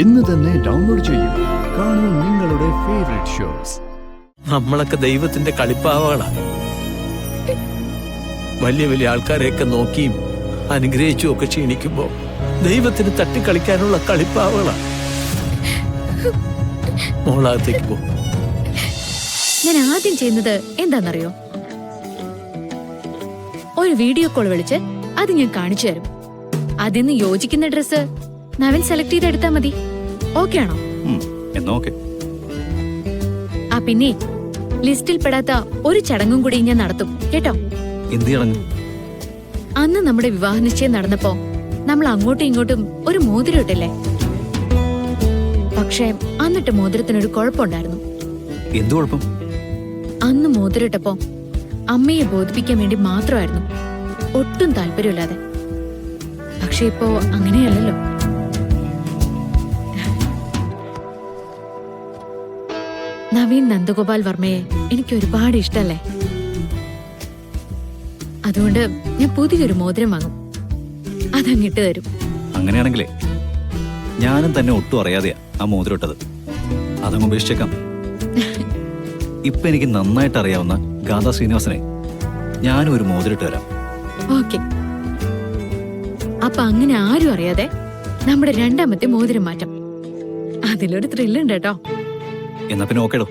ഇന്ന് തന്നെ ഡൗൺലോഡ് ചെയ്യൂ. കാണൂ നിങ്ങളുടെ ഫേവറേറ്റ് ഷോസ്. നമ്മളൊക്കെ ദൈവത്തിന്റെ കളിപ്പാവകളാ. വലിയ വലിയ ആൾക്കാരെയൊക്കെ നോക്കിയും അനുഗ്രഹിച്ചും ഒക്കെ ക്ഷീണിക്കുമ്പോ ദൈവത്തിന് തട്ടിക്കളിക്കാനുള്ള കളിപ്പാവകളാ. മോളകത്തേക്ക് പോ. ഞാൻ ആദ്യം ചെയ്യുന്നത് എന്താണെന്നറിയോ? ഒരു വീഡിയോ കോൾ വിളിച്ച് അത് ഞാൻ കാണിച്ചു തരും. അതിന്ന് യോജിക്കുന്ന ഡ്രസ്സ് നവൻ സെലക്ട് ചെയ്തെടുത്താ മതി. ഓക്കെ ആണോ? ആ പിന്നെ ലിസ്റ്റിൽ പെടാത്ത ഒരു ചടങ്ങും കൂടി ഞാൻ നടത്തും കേട്ടോ. അന്ന് നമ്മുടെ വിവാഹ നിശ്ചയം നടന്നപ്പോ നമ്മൾ അങ്ങോട്ടും ഇങ്ങോട്ടും ഒരു മോതിരം ഇട്ടില്ലേ? പക്ഷേ അന്നിട്ട് മോതിരത്തിനൊരു കുഴപ്പമുണ്ടായിരുന്നു. എന്തു കുഴപ്പം? അന്ന് മോതിരിട്ടപ്പോ അമ്മയെ ബോധിപ്പിക്കാൻ വേണ്ടി മാത്രമായിരുന്നു, ഒട്ടും താല്പര്യമില്ലാതെ. പക്ഷെ ഇപ്പോ അങ്ങനെയല്ലല്ലോ. നവീൻ നന്ദഗോപാൽ വർമ്മയെ എനിക്ക് ഒരുപാട് ഇഷ്ടല്ലേ. അതുകൊണ്ട് ഞാൻ പുതിയൊരു മോതിരം വാങ്ങും, അതങ്ങിട്ട് തരും. അങ്ങനെയാണെങ്കിലേ ഞാനും തന്നെ ഒട്ടും അറിയാതെയാ ആ മോതിരം ഇട്ടത്. അതങ്ങ് ഉപേക്ഷിച്ചേക്കാം. ഇപ്പൊ എനിക്ക് നന്നായിട്ട് അറിയാവുന്ന ഗാഥാ ശ്രീനിവാസനെ ഞാനും ഒരു മോതിരം ഇട്ട് തരാം. ഓക്കെ. അപ്പൊ അങ്ങനെ ആരും അറിയാതെ നമ്മുടെ രണ്ടാമത്തെ മോതിരം മാറ്റം. അതിലൊരു ത്രില്ലുണ്ട് കേട്ടോ. എന്നാ പിന്നെ ഓക്കേടോ,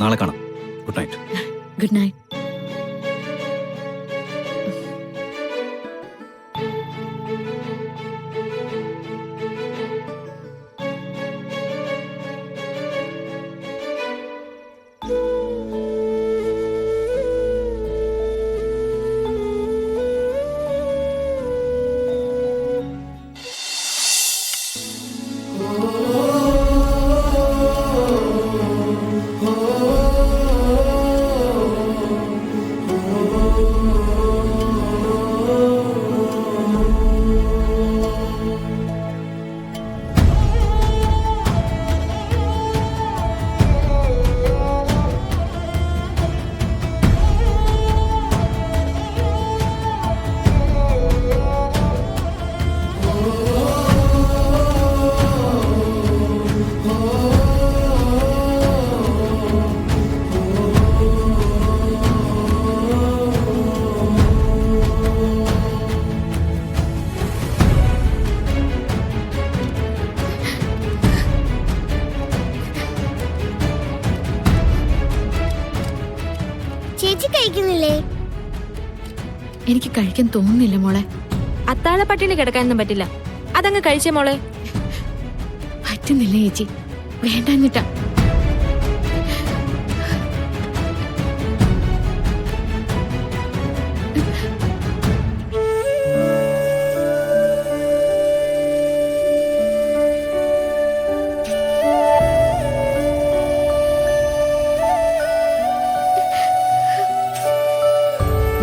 നാളെ കാണാം. Good night. Good night. ചേച്ചി കഴിക്കുന്നില്ലേ? എനിക്ക് കഴിക്കാൻ തോന്നുന്നില്ല മോളെ. അത്താഴ പട്ടിണി കിടക്കാനൊന്നും പറ്റില്ല. അതങ്ങ് കഴിച്ചേ മോളെ. പറ്റുന്നില്ല ചേച്ചി, വേണ്ടാഞ്ഞിട്ടാ.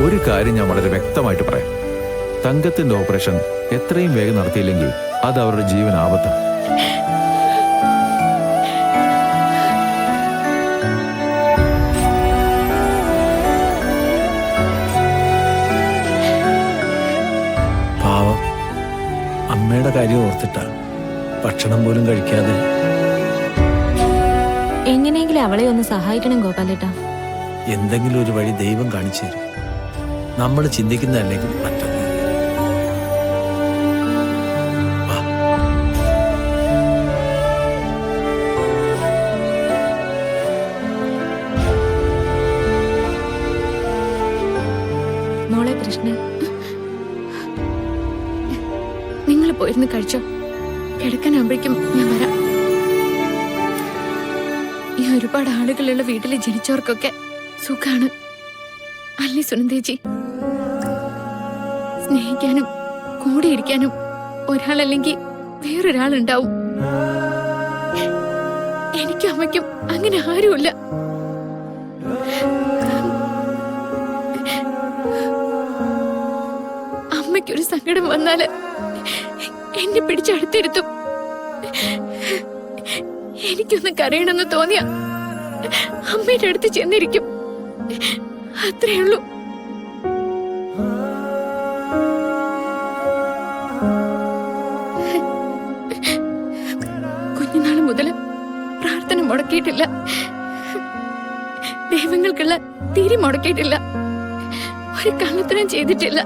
ഒരു കാര്യം ഞാൻ വളരെ വ്യക്തമായിട്ട് പറയാം. തങ്കത്തിന്റെ ഓപ്പറേഷൻ എത്രയും വേഗം നടത്തിയില്ലെങ്കിൽ അത് അവരുടെ ജീവൻ ആപത്താണ്. പാവം, അമ്മയുടെ കാര്യം ഓർത്തിട്ടാ ഭക്ഷണം പോലും കഴിക്കാതെ. എങ്ങനെയെങ്കിലും അവളെ ഒന്ന് സഹായിക്കണം ഗോപാലേട്ടാ. എന്തെങ്കിലും ഒരു വഴി ദൈവം കാണിച്ചു തരും. നമ്മൾ ചിന്തിക്കുന്നതല്ലെങ്കിൽ മറ്റൊന്ന്. മോളെ കൃഷ്ണ, നിങ്ങൾ പോയിരുന്ന് കഴിച്ചോ. കിടക്കാനാകുമ്പോഴേക്കും ഞാൻ വരാം. ഈ ഒരുപാട് ആളുകളുള്ള വീട്ടിൽ ജനിച്ചവർക്കൊക്കെ സുഖാണ് അല്ലേ സുനന്ദേച്ചി? സ്നേഹിക്കാനും കൂടിയിരിക്കാനും ഒരാളല്ലെങ്കിൽ വേറൊരാളുണ്ടാവും. എനിക്കും അമ്മയ്ക്കും അങ്ങനെ ആരുമില്ല. അമ്മയ്ക്കൊരു സങ്കടം വന്നാല് എന്നെ പിടിച്ചടുത്തിരുത്തും. എനിക്കൊന്ന് കരയണമെന്ന് തോന്നിയ അമ്മയുടെ അടുത്ത് ചെന്നിരിക്കും. അത്രേ ഉള്ളൂ. മുതൽ പ്രാർത്ഥന മുടക്കിയിട്ടില്ല, ദൈവങ്ങൾക്കുള്ള തിരി മുടക്കിയിട്ടില്ല, ഒരു കള്ളത്തരം ചെയ്തിട്ടില്ല,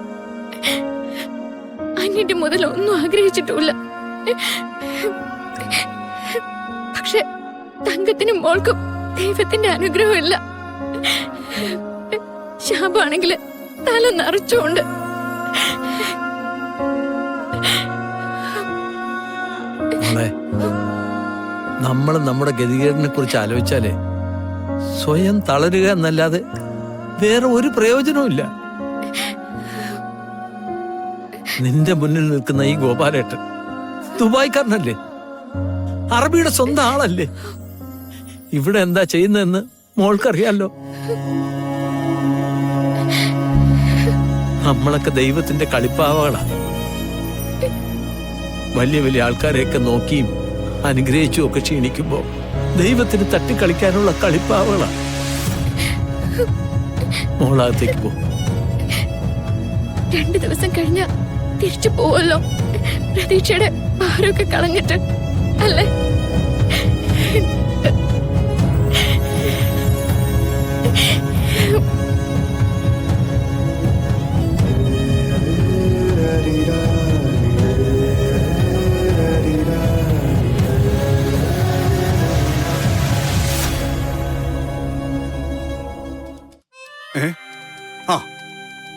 അന്യന്റെ മുതൽ ഒന്നും ആഗ്രഹിച്ചിട്ടുമില്ല. പക്ഷെ തങ്കത്തിനും മോൾക്കും ദൈവത്തിന്റെ അനുഗ്രഹമില്ല. ശാപാണെങ്കിൽ തല നിറച്ചുകൊണ്ട്. നമ്മൾ നമ്മുടെ ഗതികേടിനെ കുറിച്ച് ആലോചിച്ചാലേ സ്വയം തളരുക എന്നല്ലാതെ വേറെ ഒരു പ്രയോജനവും ഇല്ല. നിന്റെ മുന്നിൽ നിൽക്കുന്ന ഈ ഗോപാലേട്ടൻ ദുബായ്ക്കാരനല്ലേ, അറബിയുടെ സ്വന്തം ആളല്ലേ. ഇവിടെ എന്താ ചെയ്യുന്നതെന്ന് മോൾക്കറിയാലോ. നമ്മളൊക്കെ ദൈവത്തിന്റെ കളിപ്പാവകളാ. വലിയ വലിയ ആൾക്കാരെയൊക്കെ നോക്കിയും അനുഗ്രഹിച്ചും ഒക്കെ ക്ഷീണിക്കുമ്പോ ദൈവത്തിന് തട്ടിക്കളിക്കാനുള്ള കളിപ്പാവകളാ. മോളകത്തേക്ക് പോ. 2 ദിവസം കഴിഞ്ഞ തിരിച്ചു പോവല്ലോ, പ്രതീക്ഷയുടെ ഭാരമൊക്കെ കളഞ്ഞിട്ട് അല്ലേ?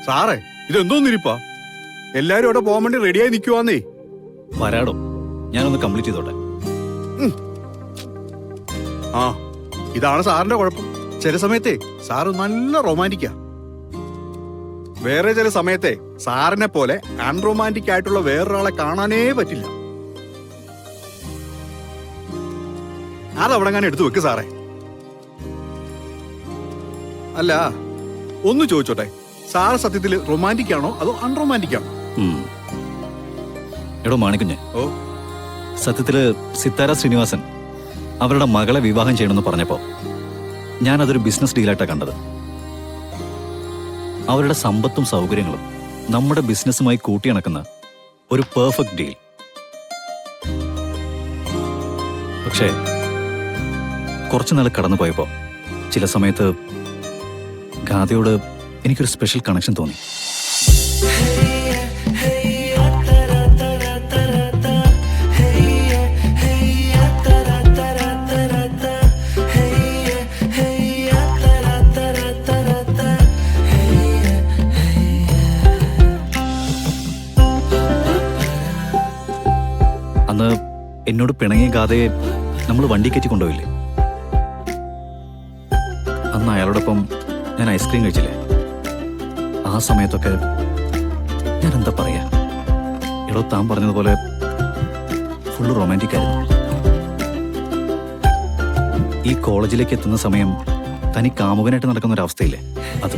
സാറേ, ഇതെന്തോന്നിരിപ്പാ? എല്ലാരും അവിടെ പോകാൻ വേണ്ടി റെഡിയായി നിൽക്കുവാന്നേ. വരാടോ, ഞാനൊന്ന് കംപ്ലീറ്റ് ചെയ്തോട്ടെ. ആ, ഇതാണ് സാറിന്റെ കുഴപ്പം. ചില സമയത്തെ സാറ് നല്ല റൊമാൻറ്റിക്കാ. വേറെ ചില സമയത്തെ സാറിനെ പോലെ അൺറൊമാൻറ്റിക് ആയിട്ടുള്ള വേറൊരാളെ കാണാനേ പറ്റില്ല. അതവിടെ ഞാൻ എടുത്തു വെക്ക് സാറേ. അല്ല, ഒന്ന് ചോദിച്ചോട്ടെ, സാറ് സത്യത്തിൽ റൊമാൻറ്റിക് ആണോ അതോ അൺറൊമാൻറ്റിക് ആണോ? എടോ മാണിക്കുഞ്ഞെ, ഓ, സത്യത്തില് സിത്താര ശ്രീനിവാസൻ അവരുടെ മകളെ വിവാഹം ചെയ്യണമെന്ന് പറഞ്ഞപ്പോ ഞാനതൊരു ബിസിനസ് ഡീലായിട്ടാണ് കണ്ടത്. അവരുടെ സമ്പത്തും സൗകര്യങ്ങളും നമ്മുടെ ബിസിനസ്സുമായി കൂട്ടിയിണക്കുന്ന ഒരു പെർഫെക്റ്റ് ഡീൽ. പക്ഷേ കുറച്ചുനാൾ കടന്നുപോയപ്പോ ചില സമയത്ത് ഗാഥയോട് എനിക്കൊരു സ്പെഷ്യൽ കണക്ഷൻ തോന്നി. അന്ന് എന്നോട് പിണങ്ങിയ ഗാഥയെ നമ്മൾ വണ്ടി കയറ്റി കൊണ്ടുപോയില്ലേ? അന്ന് അയാളോടൊപ്പം ഞാൻ ഐസ്ക്രീം കഴിച്ചില്ലേ? ആ സമയത്തൊക്കെ ഞാൻ എന്താ പറയാ, എടോ താൻ പറഞ്ഞതുപോലെ ഫുള്ള് റൊമാൻറ്റിക് ആയിരുന്നു. ഈ കോളേജിലേക്ക് എത്തുന്ന സമയം തനി കാമുകനായിട്ട് നടക്കുന്ന ഒരു അവസ്ഥയില്ലേ, അത്